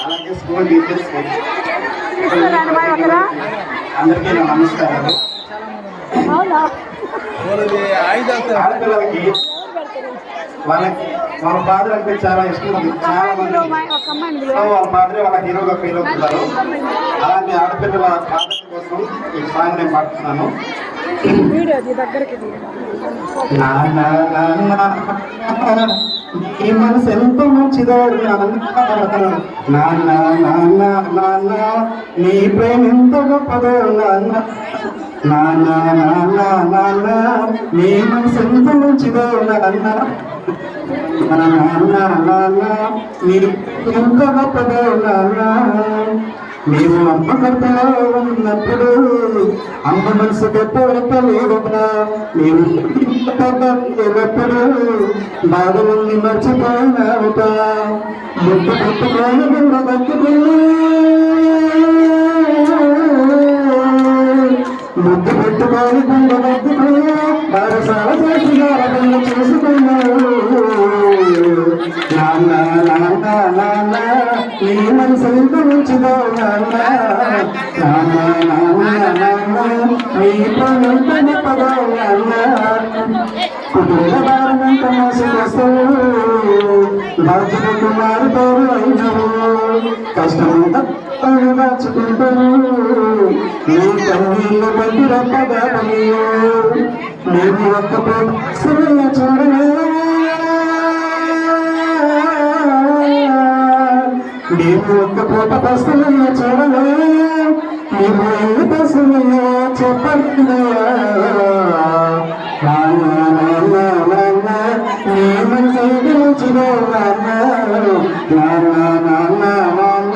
అలాగే school teachers అందరికీ నా నమస్కారాలు. ఆడపిల్లలకి వాళ్ళ ఫాదర్ అంటే చాలా ఇష్టం ఉంది. చాలా మంది వాళ్ళ ఫాదరే వాళ్ళ హీరోగా ఫీల్ అవుతున్నారు. అలాంటి ఆడపిల్లల ఫాదర్ కోసం ఈ సాంగ్ నేను పాడుతున్నాను. ఈ మనసు ఎంతో మంచిదో నాన్న నాన్న నాన్న, నీ ప్రేమ ఎంతో గొప్పదో నాన్న నాన్న నాన్న నాన్న, నీ మనసు ఎంత మంచిదో నాన్న నాన్న నాన్న, నీ ఎంత గొప్పదో నాన్న. నీవు అమ్మ కడుపులో ఉన్నప్పుడు అమ్మ మనసు గొప్పలేదురా, నీవు ఎప్పుడు బాధల్ని మర్చిపోయినావుట. ముద్దు పెట్టుకొని గుండె కట్టుకుని, ముద్దు పెట్టుకొని గుండె కట్టుకుని బారసాల చేసినారని చేసుకున్నావు. నాన్న నాన్న నాన్న, నీ మనసు ఎంత మంచిదో నాన్న నాన్న నాన్న నాన్న, నీ ప్రేమ ఎంత గొప్పదో నాన్న. కుటుంబ భారమంత మోసుకొస్తూ బాధ్యతకు మారుతారు అయినవు. కష్టమంతా దాచుకుంటూ నీ కన్నీళ్ళు పట్టి రప్పగా నేను ఒక్క సమయ చూడలే, నీవు ఒక్క పూట పస్తులయ్య చూడలే, నీవు ఎన్ని పస్తులయ్య చెప్పండి. నీ మనసు మంచిదో నాన్న నాన్న నాన్న నాన్న,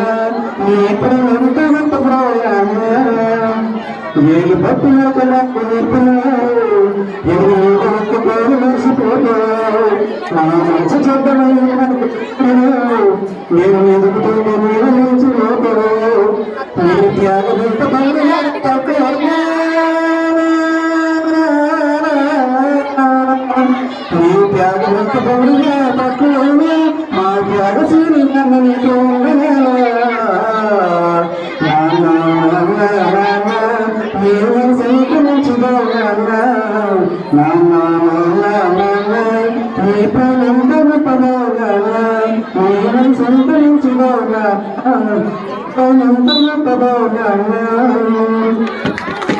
నీ ప్రేమ ఎంత గొప్పదో నాన్న. ఏలు పట్టులోక నాకు నేర్పినావు, ఎవరు ఒక్క పేరు మర్చిపోతావు. నా మంచి చెడ్డమైన నేను ఎదుగుతూ నేను నిలిచిపోతావు. నీ త్యాగం ఎంత నీ త్యాగంత పౌరుగా పట్టులోనే మా త్యాగశీలి నన్ను నీకు నాన్న నాన్న నాన్న, నేను సంకరించుదో నాన్న నాన్న నాన్న నాన్న, నీ ప్రేమంత గొప్పదో నాన్న, నేను సంకరించుదో నాన్న, ప్రేమంత గొప్పదో నాన్న.